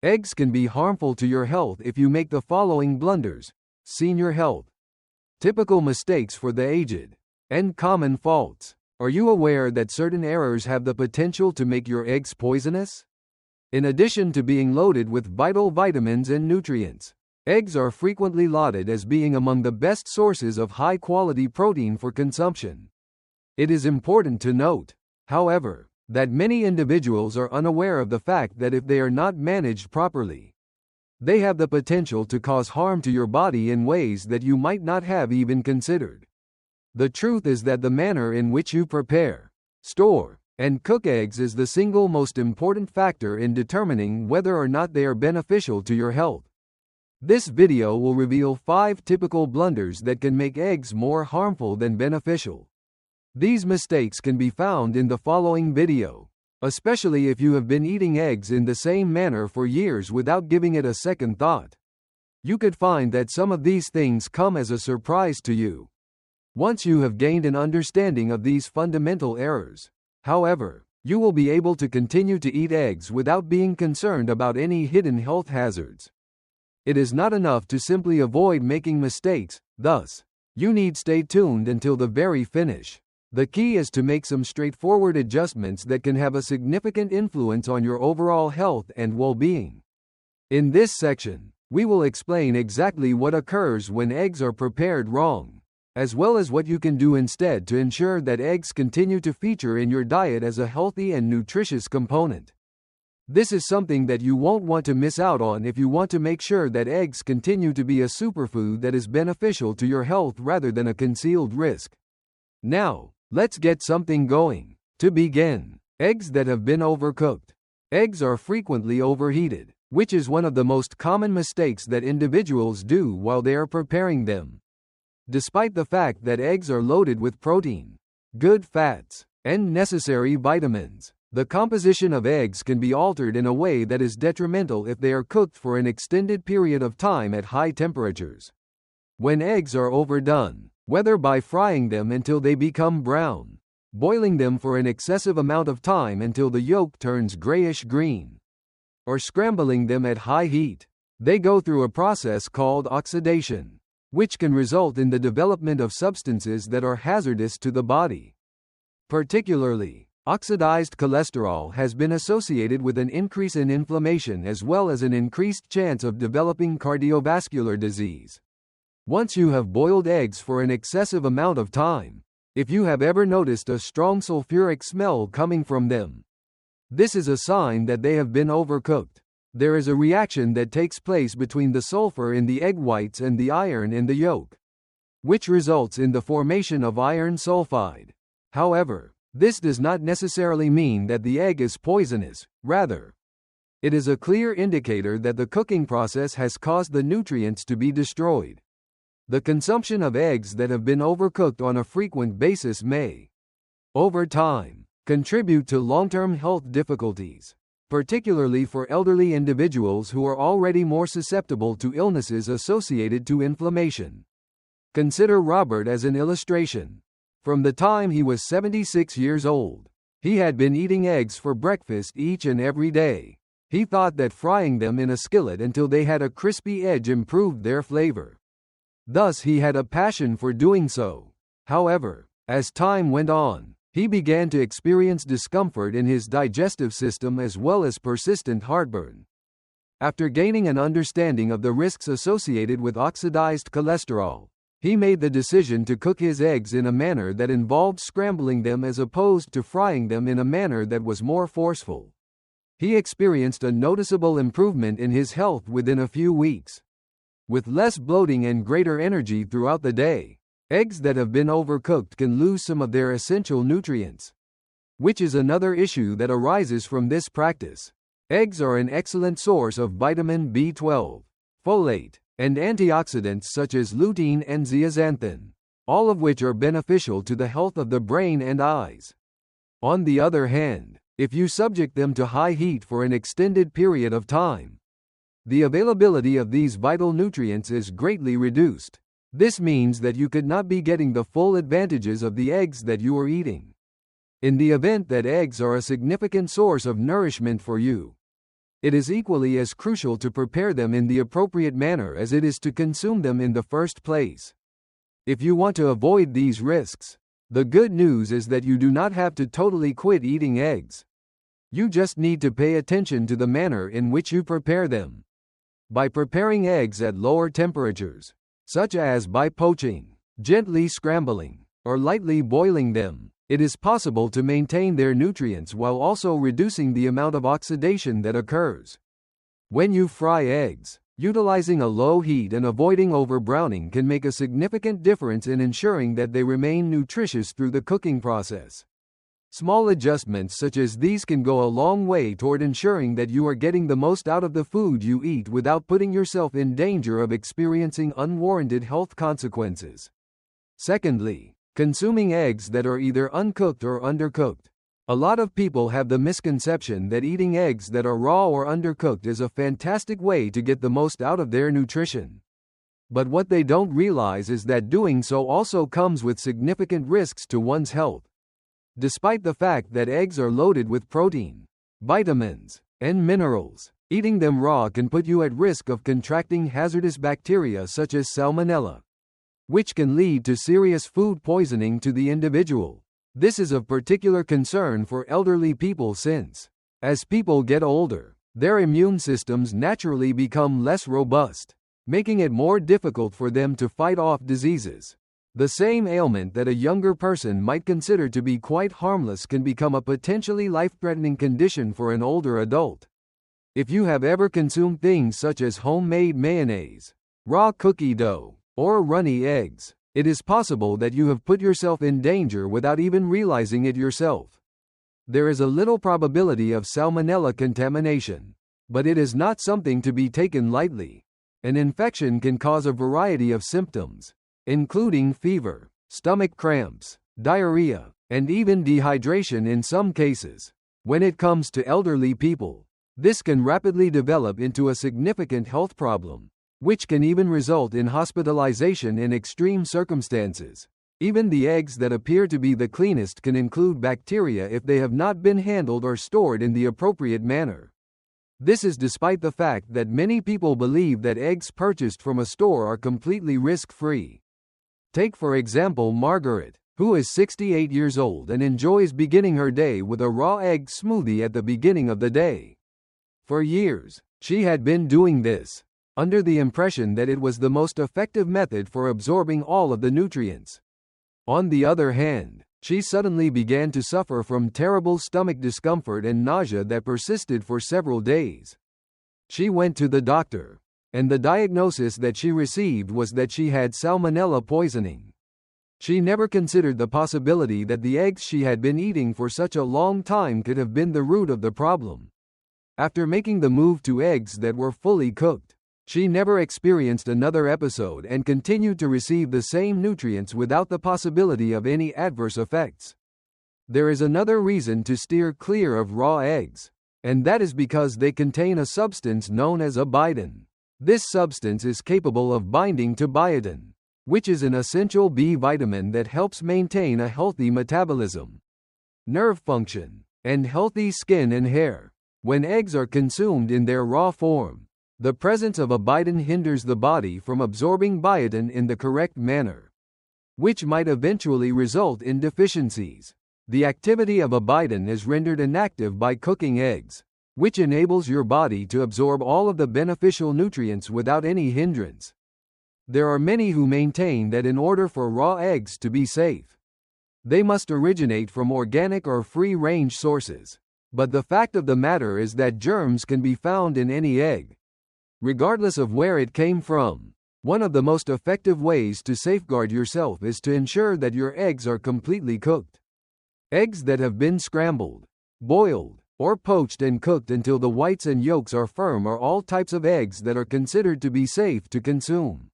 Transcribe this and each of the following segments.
Eggs can be harmful to your health if you make the following blunders. Senior health. Typical mistakes for the aged. And common faults. Are you aware that certain errors have the potential to make your eggs poisonous? In addition to being loaded with vital vitamins and nutrients, eggs are frequently lauded as being among the best sources of high-quality protein for consumption. It is important to note, however, that many individuals are unaware of the fact that if they are not managed properly, they have the potential to cause harm to your body in ways that you might not have even considered. The truth is that the manner in which you prepare, store, and cook eggs is the single most important factor in determining whether or not they are beneficial to your health. This video will reveal 5 typical blunders that can make eggs more harmful than beneficial. These mistakes can be found in the following video, especially if you have been eating eggs in the same manner for years without giving it a second thought. You could find that some of these things come as a surprise to you. Once you have gained an understanding of these fundamental errors, however, you will be able to continue to eat eggs without being concerned about any hidden health hazards. It is not enough to simply avoid making mistakes, thus, you need to stay tuned until the very finish. The key is to make some straightforward adjustments that can have a significant influence on your overall health and well-being. In this section, we will explain exactly what occurs when eggs are prepared wrong, as well as what you can do instead to ensure that eggs continue to feature in your diet as a healthy and nutritious component. This is something that you won't want to miss out on if you want to make sure that eggs continue to be a superfood that is beneficial to your health rather than a concealed risk. Now, let's get something going. To begin, eggs that have been overcooked. Eggs are frequently overheated, which is one of the most common mistakes that individuals do while they are preparing them. Despite the fact that eggs are loaded with protein, good fats, and necessary vitamins, the composition of eggs can be altered in a way that is detrimental if they are cooked for an extended period of time at high temperatures. When eggs are overdone, whether by frying them until they become brown, boiling them for an excessive amount of time until the yolk turns grayish-green, or scrambling them at high heat, they go through a process called oxidation, which can result in the development of substances that are hazardous to the body. Particularly, oxidized cholesterol has been associated with an increase in inflammation as well as an increased chance of developing cardiovascular disease. Once you have boiled eggs for an excessive amount of time, if you have ever noticed a strong sulfuric smell coming from them, this is a sign that they have been overcooked. There is a reaction that takes place between the sulfur in the egg whites and the iron in the yolk, which results in the formation of iron sulfide. However, this does not necessarily mean that the egg is poisonous, rather, it is a clear indicator that the cooking process has caused the nutrients to be destroyed. The consumption of eggs that have been overcooked on a frequent basis may, over time, contribute to long-term health difficulties, particularly for elderly individuals who are already more susceptible to illnesses associated to inflammation. Consider Robert as an illustration. From the time he was 76 years old, he had been eating eggs for breakfast each and every day. He thought that frying them in a skillet until they had a crispy edge improved their flavor. Thus he had a passion for doing so. However, as time went on, he began to experience discomfort in his digestive system as well as persistent heartburn. After gaining an understanding of the risks associated with oxidized cholesterol, he made the decision to cook his eggs in a manner that involved scrambling them as opposed to frying them in a manner that was more forceful. He experienced a noticeable improvement in his health within a few weeks. With less bloating and greater energy throughout the day, eggs that have been overcooked can lose some of their essential nutrients, which is another issue that arises from this practice. Eggs are an excellent source of vitamin B12, folate, and antioxidants such as lutein and zeaxanthin, all of which are beneficial to the health of the brain and eyes. On the other hand, if you subject them to high heat for an extended period of time, the availability of these vital nutrients is greatly reduced. This means that you could not be getting the full advantages of the eggs that you are eating. In the event that eggs are a significant source of nourishment for you, It is equally as crucial to prepare them in the appropriate manner as it is to consume them in the first place. If you want to avoid these risks, the good news is that you do not have to totally quit eating eggs. You just need to pay attention to the manner in which you prepare them. By preparing eggs at lower temperatures, such as by poaching, gently scrambling, or lightly boiling them, it is possible to maintain their nutrients while also reducing the amount of oxidation that occurs. When you fry eggs, utilizing a low heat and avoiding over-browning can make a significant difference in ensuring that they remain nutritious through the cooking process. Small adjustments such as these can go a long way toward ensuring that you are getting the most out of the food you eat without putting yourself in danger of experiencing unwarranted health consequences. Secondly, consuming eggs that are either uncooked or undercooked. A lot of people have the misconception that eating eggs that are raw or undercooked is a fantastic way to get the most out of their nutrition. But what they don't realize is that doing so also comes with significant risks to one's health. Despite the fact that eggs are loaded with protein, vitamins, and minerals, eating them raw can put you at risk of contracting hazardous bacteria such as salmonella, which can lead to serious food poisoning to the individual. This is of particular concern for elderly people since, as people get older, their immune systems naturally become less robust, making it more difficult for them to fight off diseases. The same ailment that a younger person might consider to be quite harmless can become a potentially life-threatening condition for an older adult. If you have ever consumed things such as homemade mayonnaise, raw cookie dough, or runny eggs, it is possible that you have put yourself in danger without even realizing it yourself. There is a little probability of salmonella contamination, but it is not something to be taken lightly. An infection can cause a variety of symptoms, including fever, stomach cramps, diarrhea, and even dehydration in some cases. When it comes to elderly people, this can rapidly develop into a significant health problem, which can even result in hospitalization in extreme circumstances. Even the eggs that appear to be the cleanest can include bacteria if they have not been handled or stored in the appropriate manner. This is despite the fact that many people believe that eggs purchased from a store are completely risk-free. Take for example Margaret, who is 68 years old and enjoys beginning her day with a raw egg smoothie at the beginning of the day. For years, she had been doing this, under the impression that it was the most effective method for absorbing all of the nutrients. On the other hand, she suddenly began to suffer from terrible stomach discomfort and nausea that persisted for several days. She went to the doctor, and the diagnosis that she received was that she had salmonella poisoning. She never considered the possibility that the eggs she had been eating for such a long time could have been the root of the problem. After making the move to eggs that were fully cooked, she never experienced another episode and continued to receive the same nutrients without the possibility of any adverse effects. There is another reason to steer clear of raw eggs, and that is because they contain a substance known as abidin. This substance is capable of binding to biotin, which is an essential B vitamin that helps maintain a healthy metabolism, nerve function, and healthy skin and hair. When eggs are consumed in their raw form, the presence of abidin hinders the body from absorbing biotin in the correct manner, which might eventually result in deficiencies. The activity of abidin is rendered inactive by cooking eggs, which enables your body to absorb all of the beneficial nutrients without any hindrance. There are many who maintain that in order for raw eggs to be safe, they must originate from organic or free-range sources. But the fact of the matter is that germs can be found in any egg, regardless of where it came from. One of the most effective ways to safeguard yourself is to ensure that your eggs are completely cooked. Eggs that have been scrambled, boiled, or poached and cooked until the whites and yolks are firm are all types of eggs that are considered to be safe to consume.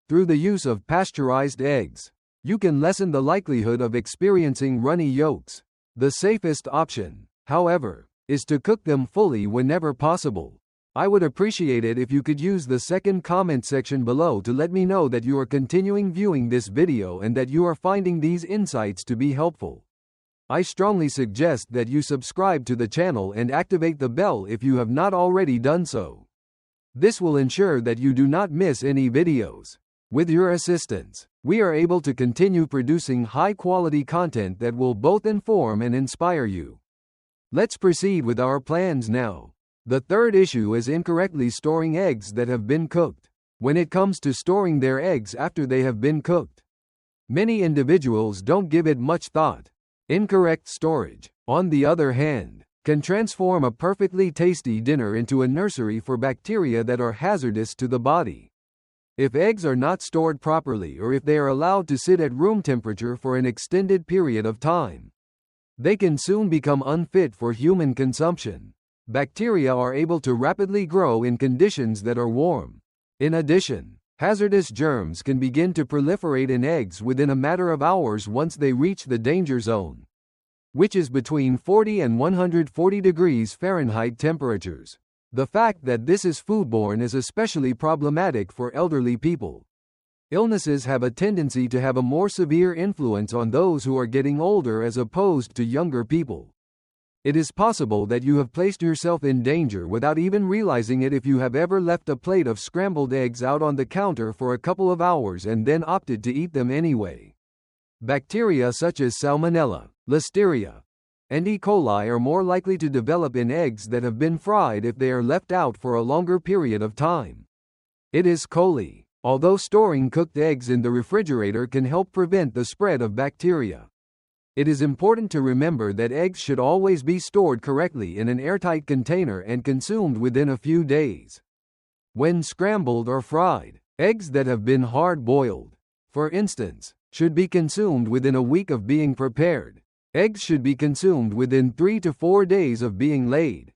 Through the use of pasteurized eggs, you can lessen the likelihood of experiencing runny yolks. The safest option, however, is to cook them fully whenever possible. I would appreciate it if you could use the second comment section below to let me know that you are continuing viewing this video and that you are finding these insights to be helpful. I strongly suggest that you subscribe to the channel and activate the bell if you have not already done so. This will ensure that you do not miss any videos. With your assistance, we are able to continue producing high-quality content that will both inform and inspire you. Let's proceed with our plans now. The third issue is incorrectly storing eggs that have been cooked. When it comes to storing their eggs after they have been cooked, many individuals don't give it much thought. Incorrect storage, on the other hand, can transform a perfectly tasty dinner into a nursery for bacteria that are hazardous to the body. If eggs are not stored properly or if they are allowed to sit at room temperature for an extended period of time, they can soon become unfit for human consumption. Bacteria are able to rapidly grow in conditions that are warm. In addition, hazardous germs can begin to proliferate in eggs within a matter of hours once they reach the danger zone, which is between 40 and 140 degrees Fahrenheit temperatures. The fact that this is foodborne is especially problematic for elderly people. Illnesses have a tendency to have a more severe influence on those who are getting older as opposed to younger people. It is possible that you have placed yourself in danger without even realizing it if you have ever left a plate of scrambled eggs out on the counter for a couple of hours and then opted to eat them anyway. Bacteria such as Salmonella, Listeria, and E. coli are more likely to develop in eggs that have been fried if they are left out for a longer period of time. It is coli. Although storing cooked eggs in the refrigerator can help prevent the spread of bacteria, it is important to remember that eggs should always be stored correctly in an airtight container and consumed within a few days. When scrambled or fried, eggs that have been hard-boiled, for instance, should be consumed within a week of being prepared. Eggs should be consumed within 3 to 4 days of being laid.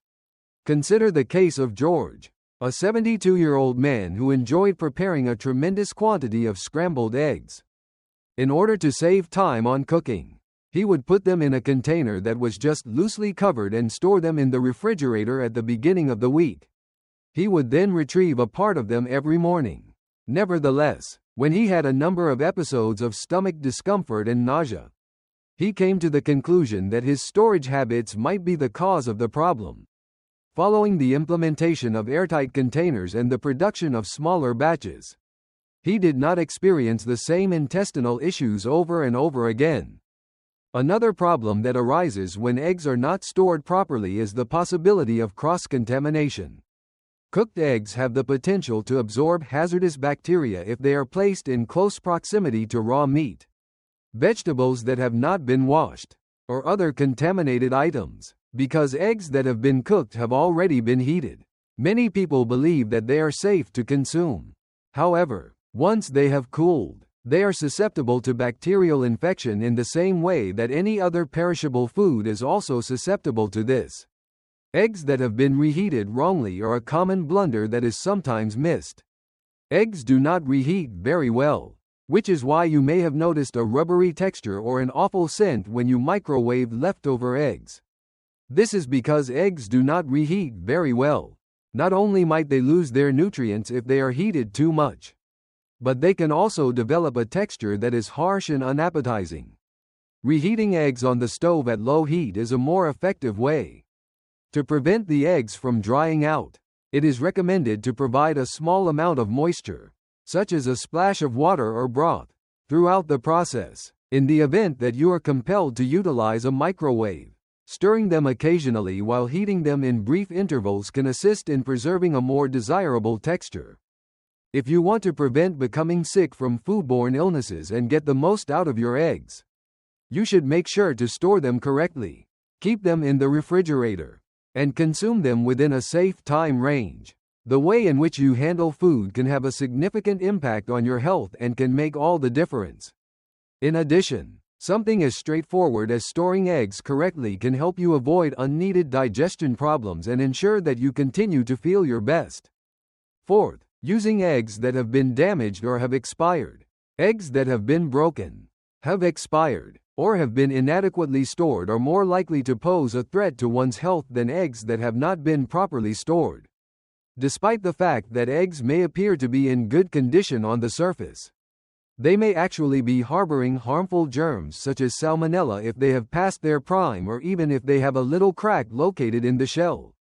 Consider the case of George, a 72-year-old man who enjoyed preparing a tremendous quantity of scrambled eggs. In order to save time on cooking, he would put them in a container that was just loosely covered and store them in the refrigerator at the beginning of the week. He would then retrieve a part of them every morning. Nevertheless, when he had a number of episodes of stomach discomfort and nausea, he came to the conclusion that his storage habits might be the cause of the problem. Following the implementation of airtight containers and the production of smaller batches, he did not experience the same intestinal issues over and over again. Another problem that arises when eggs are not stored properly is the possibility of cross-contamination. Cooked eggs have the potential to absorb hazardous bacteria if they are placed in close proximity to raw meat, vegetables that have not been washed, or other contaminated items. Because eggs that have been cooked have already been heated, many people believe that they are safe to consume. However, once they have cooled, they are susceptible to bacterial infection in the same way that any other perishable food is also susceptible to this. Eggs that have been reheated wrongly are a common blunder that is sometimes missed. Eggs do not reheat very well, which is why you may have noticed a rubbery texture or an awful scent when you microwave leftover eggs. This is because eggs do not reheat very well. Not only might they lose their nutrients if they are heated too much, but they can also develop a texture that is harsh and unappetizing. Reheating eggs on the stove at low heat is a more effective way. To prevent the eggs from drying out, it is recommended to provide a small amount of moisture, such as a splash of water or broth, throughout the process. In the event that you are compelled to utilize a microwave, stirring them occasionally while heating them in brief intervals can assist in preserving a more desirable texture. If you want to prevent becoming sick from foodborne illnesses and get the most out of your eggs, you should make sure to store them correctly, keep them in the refrigerator, and consume them within a safe time range. The way in which you handle food can have a significant impact on your health and can make all the difference. In addition, something as straightforward as storing eggs correctly can help you avoid unneeded digestion problems and ensure that you continue to feel your best. Fourth, using eggs that have been damaged or have expired. Eggs that have been broken, have expired, or have been inadequately stored are more likely to pose a threat to one's health than eggs that have not been properly stored. Despite the fact that eggs may appear to be in good condition on the surface, They may actually be harboring harmful germs such as salmonella if they have passed their prime or even if they have a little crack located in the shell.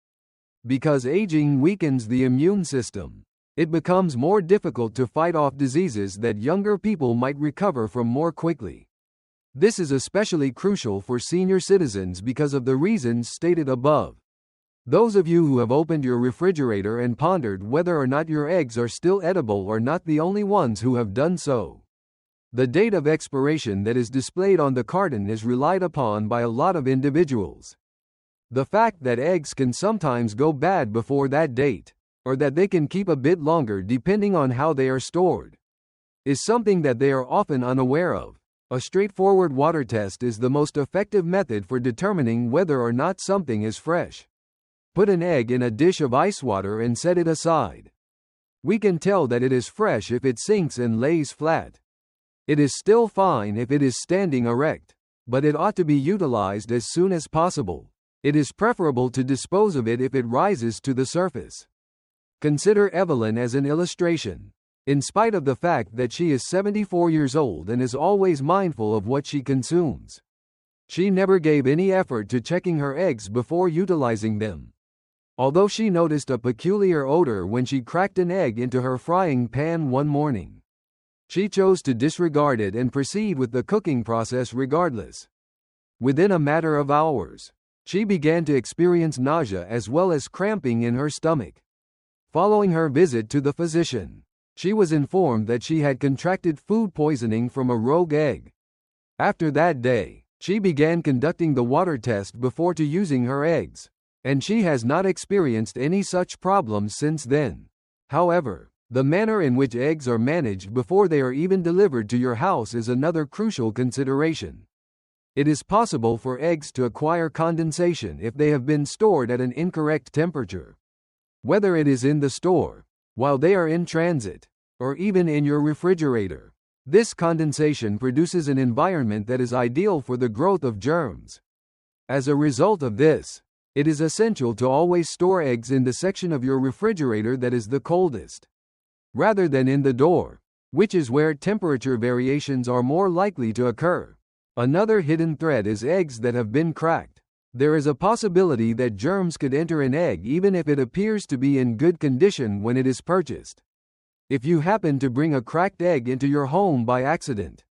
Because aging weakens the immune system, it becomes more difficult to fight off diseases that younger people might recover from more quickly. This is especially crucial for senior citizens because of the reasons stated above. Those of you who have opened your refrigerator and pondered whether or not your eggs are still edible are not the only ones who have done so. The date of expiration that is displayed on the carton is relied upon by a lot of individuals. The fact that eggs can sometimes go bad before that date, or that they can keep a bit longer depending on how they are stored, is something that they are often unaware of. A straightforward water test is the most effective method for determining whether or not something is fresh. Put an egg in a dish of ice water and set it aside. We can tell that it is fresh if it sinks and lays flat. It is still fine if it is standing erect, but it ought to be utilized as soon as possible. It is preferable to dispose of it if it rises to the surface. Consider Evelyn as an illustration. In spite of the fact that she is 74 years old and is always mindful of what she consumes, she never gave any effort to checking her eggs before utilizing them. Although she noticed a peculiar odor when she cracked an egg into her frying pan one morning, she chose to disregard it and proceed with the cooking process regardless. Within a matter of hours, she began to experience nausea as well as cramping in her stomach. Following her visit to the physician, she was informed that she had contracted food poisoning from a rogue egg. After that day, she began conducting the water test before using her eggs, and she has not experienced any such problems since then. However, the manner in which eggs are managed before they are even delivered to your house is another crucial consideration. It is possible for eggs to acquire condensation if they have been stored at an incorrect temperature. Whether it is in the store, while they are in transit, or even in your refrigerator, this condensation produces an environment that is ideal for the growth of germs. As a result of this, it is essential to always store eggs in the section of your refrigerator that is the coldest, rather than in the door, which is where temperature variations are more likely to occur. Another hidden threat is eggs that have been cracked. There is a possibility that germs could enter an egg even if it appears to be in good condition when it is purchased. If you happen to bring a cracked egg into your home by accident,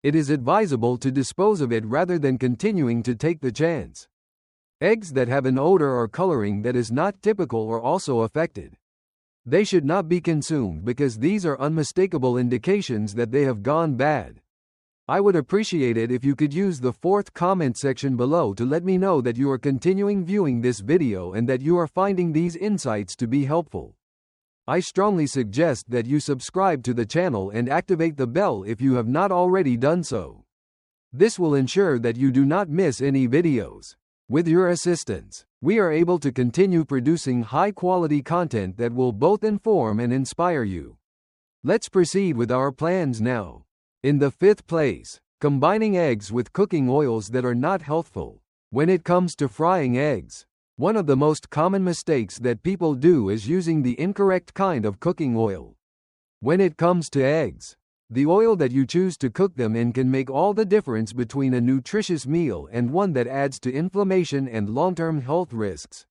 it is advisable to dispose of it rather than continuing to take the chance. Eggs that have an odor or coloring that is not typical are also affected. They should not be consumed because these are unmistakable indications that they have gone bad. I would appreciate it if you could use the fourth comment section below to let me know that you are continuing viewing this video and that you are finding these insights to be helpful. I strongly suggest that you subscribe to the channel and activate the bell if you have not already done so. This will ensure that you do not miss any videos. With your assistance, we are able to continue producing high-quality content that will both inform and inspire you. Let's proceed with our plans now. In the fifth place, combining eggs with cooking oils that are not healthful. When it comes to frying eggs, one of the most common mistakes that people do is using the incorrect kind of cooking oil. When it comes to eggs, the oil that you choose to cook them in can make all the difference between a nutritious meal and one that adds to inflammation and long-term health risks.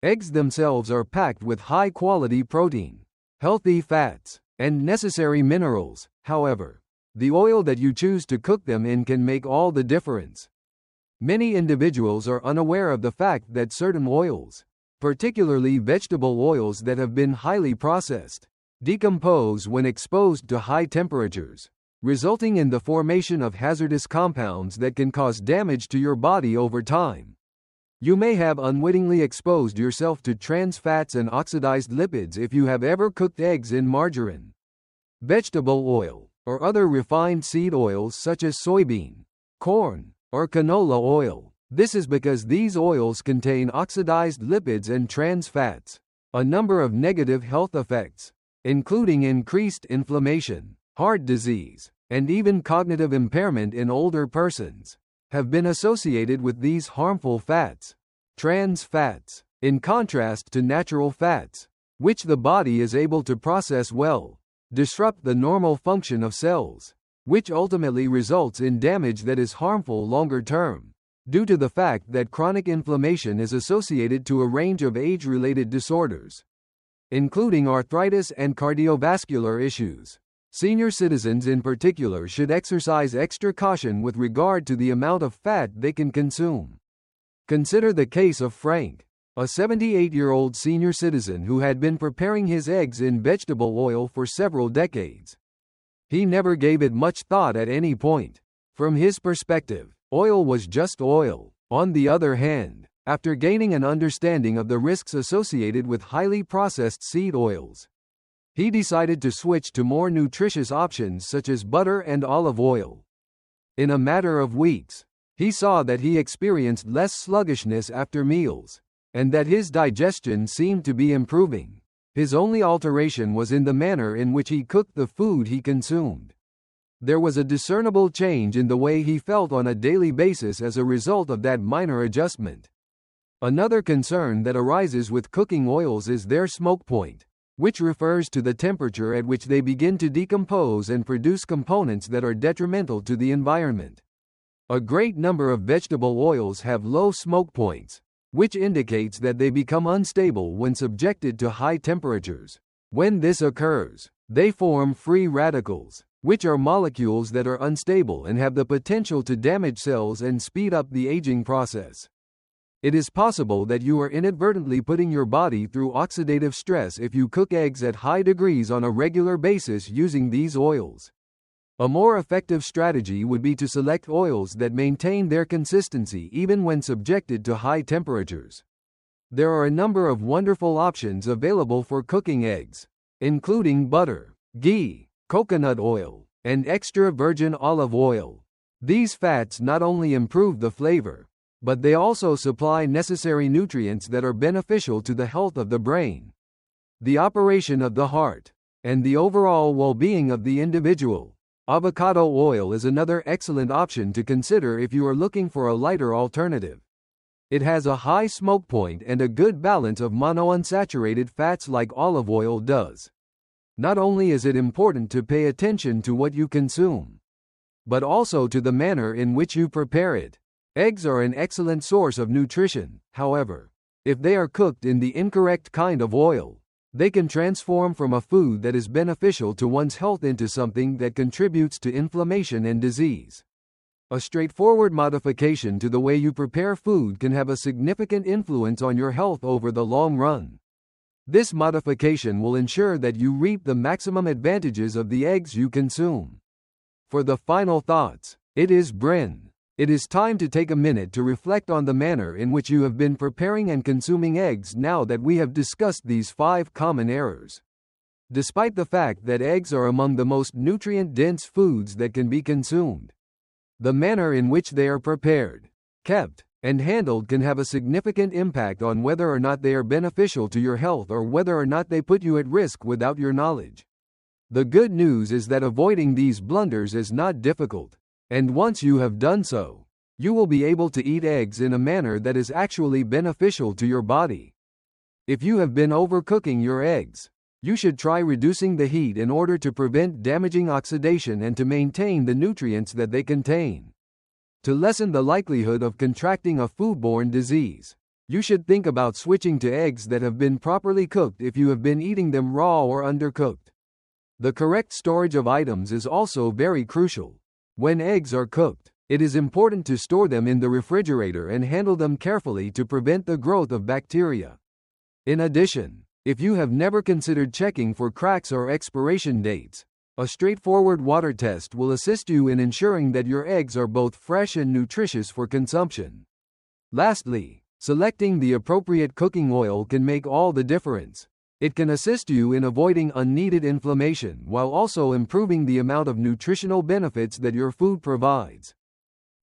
Eggs themselves are packed with high-quality protein, healthy fats, and necessary minerals. However, the oil that you choose to cook them in can make all the difference. Many individuals are unaware of the fact that certain oils, particularly vegetable oils that have been highly processed, decompose when exposed to high temperatures, resulting in the formation of hazardous compounds that can cause damage to your body over time. You may have unwittingly exposed yourself to trans fats and oxidized lipids if you have ever cooked eggs in margarine, vegetable oil, or other refined seed oils such as soybean, corn, or canola oil. This is because these oils contain oxidized lipids and trans fats. A number of negative health effects, including increased inflammation, heart disease, and even cognitive impairment in older persons, have been associated with these harmful fats. Trans fats, in contrast to natural fats, which the body is able to process well, disrupt the normal function of cells, which ultimately results in damage that is harmful longer term, due to the fact that chronic inflammation is associated to a range of age-related disorders, including arthritis and cardiovascular issues. Senior citizens in particular should exercise extra caution with regard to the amount of fat they can consume. Consider the case of Frank, a 78-year-old senior citizen who had been preparing his eggs in vegetable oil for several decades. He never gave it much thought at any point. From his perspective, oil was just oil. On the other hand, after gaining an understanding of the risks associated with highly processed seed oils, he decided to switch to more nutritious options such as butter and olive oil. In a matter of weeks, he saw that he experienced less sluggishness after meals, and that his digestion seemed to be improving. His only alteration was in the manner in which he cooked the food he consumed. There was a discernible change in the way he felt on a daily basis as a result of that minor adjustment. Another concern that arises with cooking oils is their smoke point, which refers to the temperature at which they begin to decompose and produce components that are detrimental to the environment. A great number of vegetable oils have low smoke points, which indicates that they become unstable when subjected to high temperatures. When this occurs, they form free radicals, which are molecules that are unstable and have the potential to damage cells and speed up the aging process. It is possible that you are inadvertently putting your body through oxidative stress if you cook eggs at high degrees on a regular basis using these oils. A more effective strategy would be to select oils that maintain their consistency even when subjected to high temperatures. There are a number of wonderful options available for cooking eggs, including butter, ghee, coconut oil, and extra virgin olive oil. These fats not only improve the flavor, but they also supply necessary nutrients that are beneficial to the health of the brain, the operation of the heart, and the overall well-being of the individual. Avocado oil is another excellent option to consider if you are looking for a lighter alternative. It has a high smoke point and a good balance of monounsaturated fats like olive oil does. Not only is it important to pay attention to what you consume, but also to the manner in which you prepare it. Eggs are an excellent source of nutrition, however, if they are cooked in the incorrect kind of oil, they can transform from a food that is beneficial to one's health into something that contributes to inflammation and disease. A straightforward modification to the way you prepare food can have a significant influence on your health over the long run. This modification will ensure that you reap the maximum advantages of the eggs you consume. For the final thoughts, it is time to take a minute to reflect on the manner in which you have been preparing and consuming eggs now that we have discussed these 5 common errors. Despite the fact that eggs are among the most nutrient-dense foods that can be consumed, the manner in which they are prepared, kept, and handled can have a significant impact on whether or not they are beneficial to your health or whether or not they put you at risk without your knowledge. The good news is that avoiding these blunders is not difficult. And once you have done so, you will be able to eat eggs in a manner that is actually beneficial to your body. If you have been overcooking your eggs, you should try reducing the heat in order to prevent damaging oxidation and to maintain the nutrients that they contain. To lessen the likelihood of contracting a foodborne disease, you should think about switching to eggs that have been properly cooked if you have been eating them raw or undercooked. The correct storage of items is also very crucial. When eggs are cooked, it is important to store them in the refrigerator and handle them carefully to prevent the growth of bacteria. In addition, if you have never considered checking for cracks or expiration dates, a straightforward water test will assist you in ensuring that your eggs are both fresh and nutritious for consumption. Lastly, selecting the appropriate cooking oil can make all the difference. It can assist you in avoiding unneeded inflammation while also improving the amount of nutritional benefits that your food provides.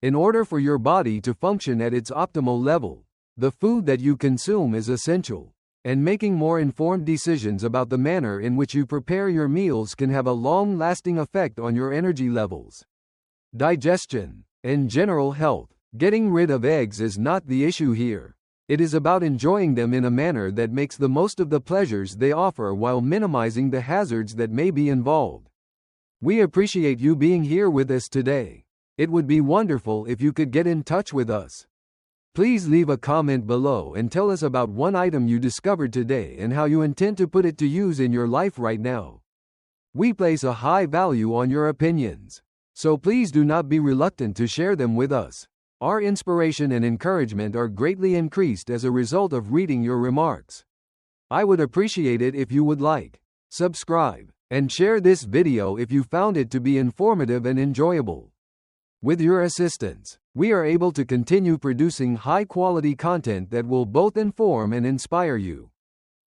In order for your body to function at its optimal level, the food that you consume is essential, and making more informed decisions about the manner in which you prepare your meals can have a long-lasting effect on your energy levels, digestion, and general health. Getting rid of eggs is not the issue here. It is about enjoying them in a manner that makes the most of the pleasures they offer while minimizing the hazards that may be involved. We appreciate you being here with us today. It would be wonderful if you could get in touch with us. Please leave a comment below and tell us about one item you discovered today and how you intend to put it to use in your life right now. We place a high value on your opinions, so please do not be reluctant to share them with us. Our inspiration and encouragement are greatly increased as a result of reading your remarks. I would appreciate it if you would like, subscribe, and share this video if you found it to be informative and enjoyable. With your assistance, we are able to continue producing high-quality content that will both inform and inspire you.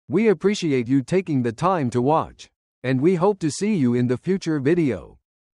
We appreciate you taking the time to watch, and we hope to see you in the future video.